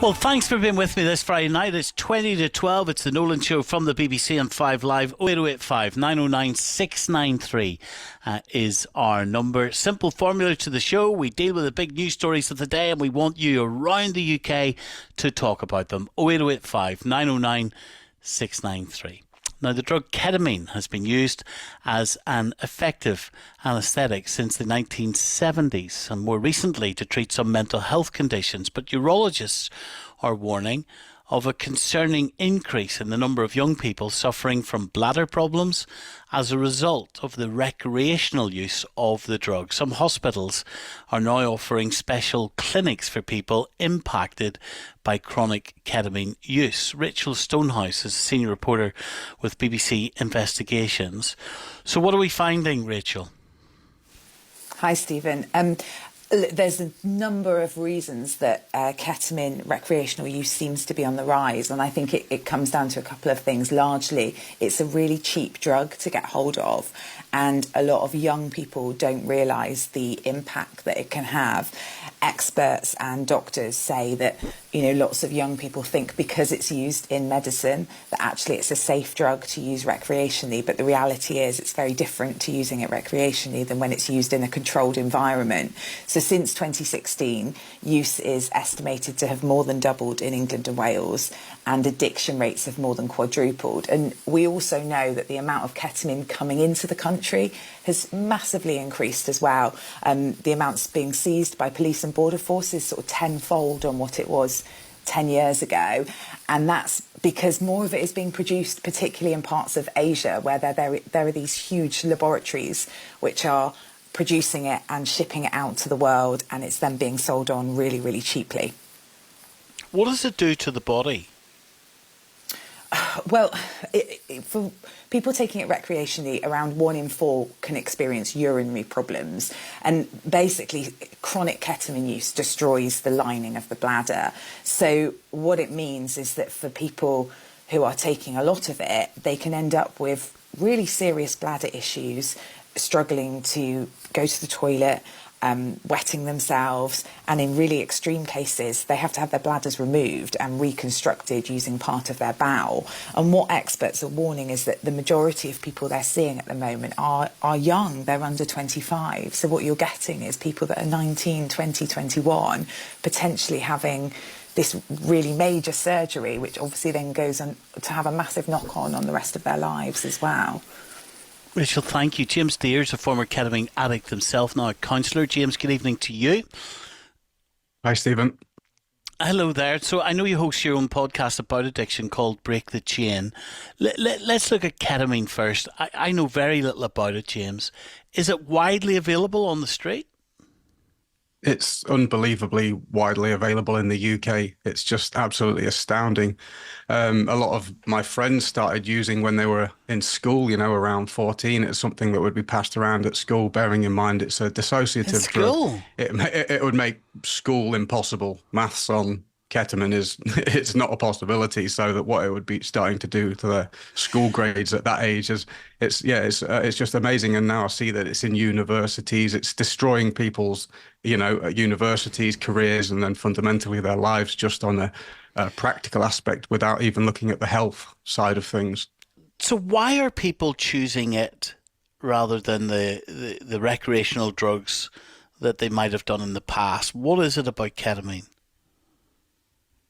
Well, thanks for being with me this Friday night. It's 20 to 12. It's the Nolan Show from the BBC and 5 Live. 08085 909 693 is our number. Simple formula to the show. We deal with the big news stories of the day and we want you around the UK to talk about them. 08085 909 693. Now, the drug ketamine has been used as an effective anaesthetic since the 1970s and more recently to treat some mental health conditions. But urologists are warning of a concerning increase in the number of young people suffering from bladder problems as a result of the recreational use of the drug. Some hospitals are now offering special clinics for people impacted by chronic ketamine use. Rachel Stonehouse is a senior reporter with BBC Investigations. So what are we finding, Rachel? Hi, Stephen. There's a number of reasons that ketamine recreational use seems to be on the rise, and I think it comes down to a couple of things. Largely, it's a really cheap drug to get hold of, and a lot of young people don't realise the impact that it can have. Experts and doctors say that, lots of young people think because it's used in medicine that actually it's a safe drug to use recreationally, but the reality is it's very different to using it recreationally than when it's used in a controlled environment. So since 2016, use is estimated to have more than doubled in England and Wales, and addiction rates have more than quadrupled. And we also know that the amount of ketamine coming into the country has massively increased as well. The amounts being seized by police and border forces sort of tenfold on what it was 10 years ago. And that's because more of it is being produced, particularly in parts of Asia, where there are these huge laboratories which are producing it and shipping it out to the world, and it's then being sold on really, really cheaply. What does it do to the body? Well, for people taking it recreationally, around 1 in 4 can experience urinary problems. And basically, chronic ketamine use destroys the lining of the bladder. So what it means is that for people who are taking a lot of it, they can end up with really serious bladder issues, struggling to go to the toilet, wetting themselves, and in really extreme cases they have to have their bladders removed and reconstructed using part of their bowel. And what experts are warning is that the majority of people they're seeing at the moment are young, they're under 25. So what you're getting is people that are 19, 20, 21 potentially having this really major surgery, which obviously then goes on to have a massive knock-on on the rest of their lives as well. Rachel, thank you. James Dear is a former ketamine addict himself, now a counsellor. James, good evening to you. Hi, Stephen. Hello there. So I know you host your own podcast about addiction called Break the Chain. Let's look at ketamine first. I know very little about it, James. Is it widely available on the street? It's unbelievably widely available in the UK. It's just absolutely astounding. A lot of my friends started using when they were in school, around 14. It's something that would be passed around at school, bearing in mind it's a dissociative drug. It would make school impossible. Maths on ketamine it's not a possibility. So that what it would be starting to do to the school grades at that age it's just amazing. And now I see that it's in universities. It's destroying people's universities, careers, and then fundamentally their lives just on a practical aspect without even looking at the health side of things. So why are people choosing it rather than the recreational drugs that they might have done in the past? What is it about ketamine?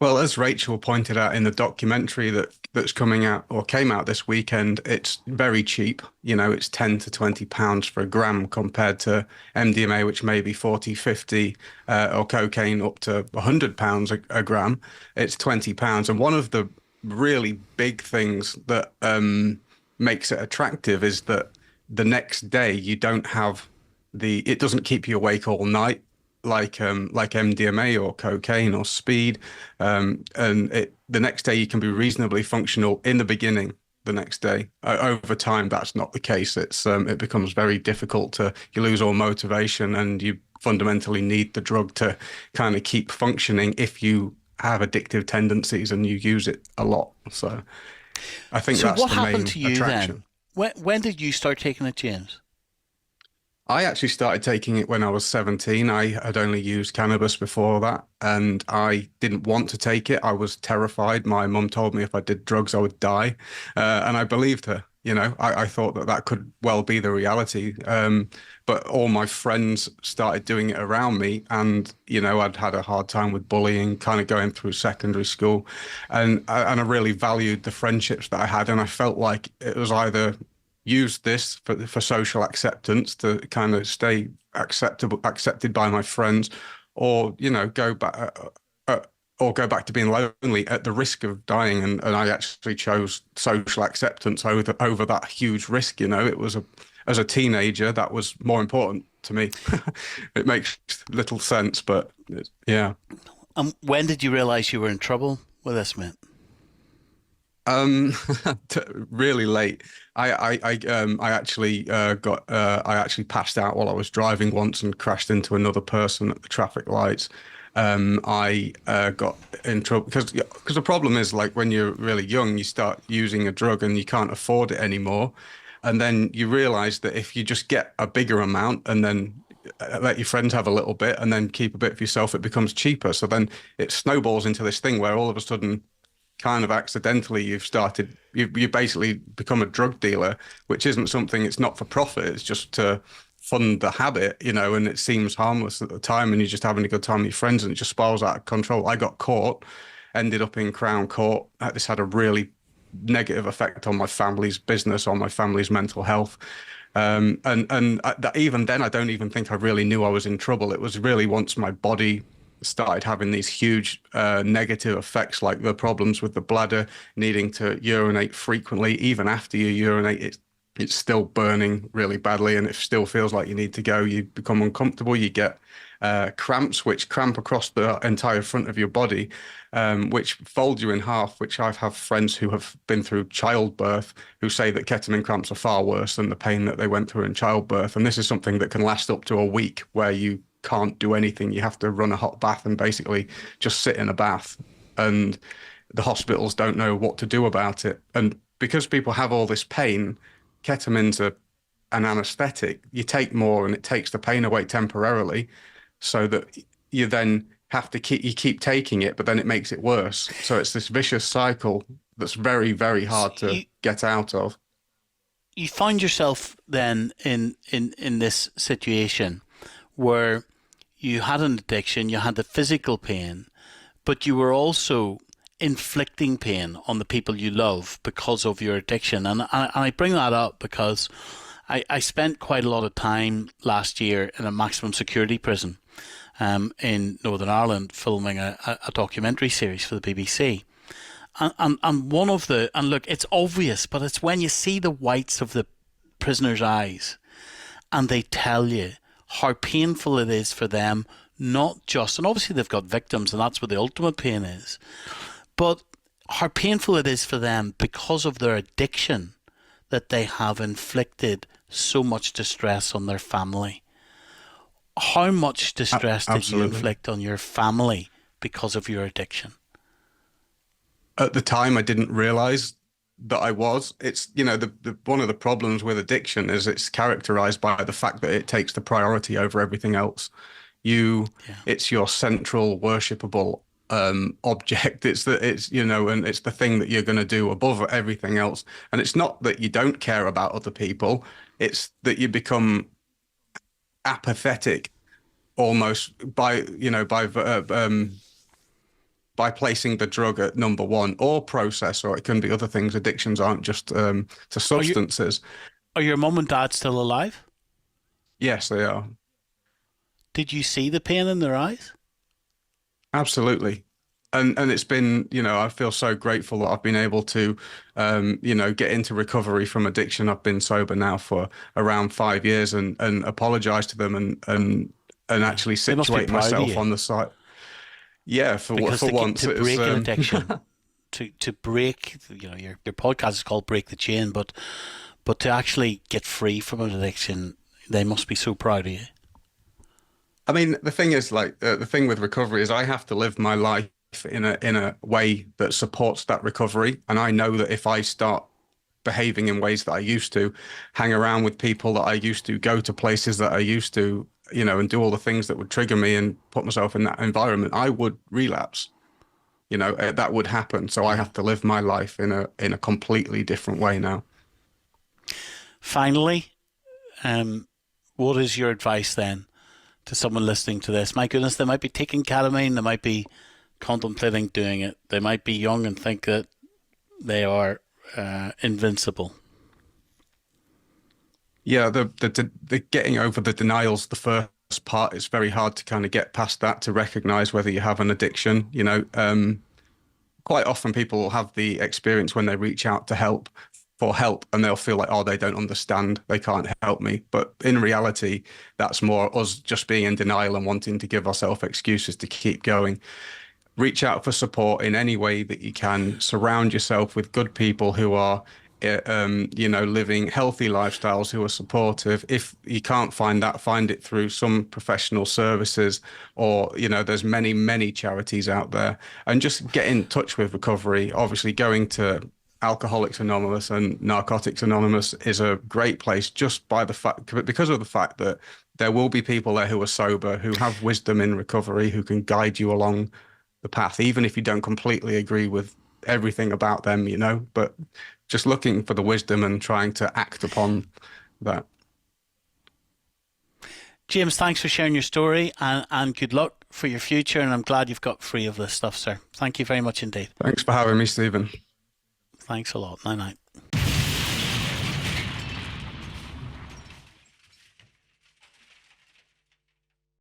Well, as Rachel pointed out in the documentary that's coming out or came out this weekend, it's very cheap. It's 10 to 20 pounds for a gram compared to MDMA, which may be 40, 50, or cocaine up to 100 pounds a gram. It's 20 pounds. And one of the really big things that makes it attractive is that the next day you don't have it doesn't keep you awake all night like MDMA or cocaine or speed, and the next day you can be reasonably functional in the beginning. The next day, over time, that's not the case. It becomes very difficult you lose all motivation, and you fundamentally need the drug to kind of keep functioning if you have addictive tendencies and you use it a lot. So I think that's the main attraction. Then? When did you start taking it, James? I actually started taking it when I was 17. I had only used cannabis before that, and I didn't want to take it. I was terrified. My mum told me if I did drugs, I would die. And I believed her. I thought that that could well be the reality. But all my friends started doing it around me, and, I'd had a hard time with bullying, kind of going through secondary school. And I really valued the friendships that I had. And I felt like it was either use this for social acceptance to kind of stay accepted by my friends, or go back or go back to being lonely at the risk of dying. And I actually chose social acceptance over that huge risk. It was as a teenager, that was more important to me. It makes little sense, but yeah. When did you realize you were in trouble with this, mate? Um, really late. I actually passed out while I was driving once and crashed into another person at the traffic lights. I got in trouble because the problem is, like, when you're really young, you start using a drug and you can't afford it anymore, and then you realize that if you just get a bigger amount and then let your friends have a little bit and then keep a bit for yourself, it becomes cheaper. So then it snowballs into this thing where all of a sudden, kind of accidentally, you basically become a drug dealer, which isn't something. It's not for profit. It's just to fund the habit, and it seems harmless at the time, and you're just having a good time with your friends, and it just spirals out of control. I got caught, ended up in Crown Court. This had a really negative effect on my family's business, on my family's mental health. Even then, I don't even think I really knew I was in trouble. It was really once my body started having these huge negative effects, like the problems with the bladder, needing to urinate frequently. Even after you urinate, it's still burning really badly, and it still feels like you need to go. You become uncomfortable. You get cramps, which cramp across the entire front of your body, which fold you in half. Which I've have friends who have been through childbirth who say that ketamine cramps are far worse than the pain that they went through in childbirth. And this is something that can last up to a week, where you can't do anything. You have to run a hot bath and basically just sit in a bath. And the hospitals don't know what to do about it. And because people have all this pain, ketamine's an anesthetic. You take more and it takes the pain away temporarily, so that you then have to keep taking it, but then it makes it worse. So it's this vicious cycle that's very, very hard to get out of. You find yourself then in this situation where you had an addiction, you had the physical pain, but you were also inflicting pain on the people you love because of your addiction. And I bring that up because I spent quite a lot of time last year in a maximum security prison in Northern Ireland, filming a documentary series for the BBC. And one of the, and look, it's obvious, but it's when you see the whites of the prisoners' eyes and they tell you how painful it is for them, not just, and obviously they've got victims and that's where the ultimate pain is, but how painful it is for them because of their addiction, that they have inflicted so much distress on their family. How much distress did you inflict on your family because of your addiction? At the time, I didn't realize that I was. It's, the one of the problems with addiction is it's characterized by the fact that it takes the priority over everything else. It's your central worshipable object. And it's the thing that you're going to do above everything else. And it's not that you don't care about other people. It's that you become apathetic almost by placing the drug at number one, or process, or it can be other things. Addictions aren't just to substances. Are your mum and dad still alive? Yes, they are. Did you see the pain in their eyes? Absolutely. And it's been, I feel so grateful that I've been able to, get into recovery from addiction. I've been sober now for around 5 years, and apologize to them and actually situate myself on the side. Yeah, for once, to break an addiction, to break, your podcast is called Break the Chain, but to actually get free from an addiction, they must be so proud of you. I mean, the thing is, like, the thing with recovery is I have to live my life in a way that supports that recovery, and I know that if I start behaving in ways that I used to, hang around with people that I used to, go to places that I used to, you know, and do all the things that would trigger me and put myself in that environment, I would relapse. You know, that would happen. So I have to live my life in a completely different way now. Finally, what is your advice then to someone listening to this? My goodness, they might be taking ketamine, they might be contemplating doing it, they might be young and think that they are invincible. Yeah, the getting over the denials, the first part, it's very hard to kind of get past that, to recognize whether you have an addiction. You know, quite often people will have the experience when they reach out to help for help and they'll feel like, oh, they don't understand, they can't help me. But in reality, that's more us just being in denial and wanting to give ourselves excuses to keep going. Reach out for support in any way that you can. Surround yourself with good people who are, you know, living healthy lifestyles, who are supportive. If you can't find that, find it through some professional services, or, you know, there's many, many charities out there. And just get in touch with recovery. Obviously, going to Alcoholics Anonymous and Narcotics Anonymous is a great place, just by the fact, because of the fact that there will be people there who are sober, who have wisdom in recovery, who can guide you along the path, even if you don't completely agree with everything about them, you know, but just looking for the wisdom and trying to act upon that. James, thanks for sharing your story, and good luck for your future. And I'm glad you've got free of this stuff, sir. Thank you very much indeed. Thanks for having me, Stephen. Thanks a lot. Night night.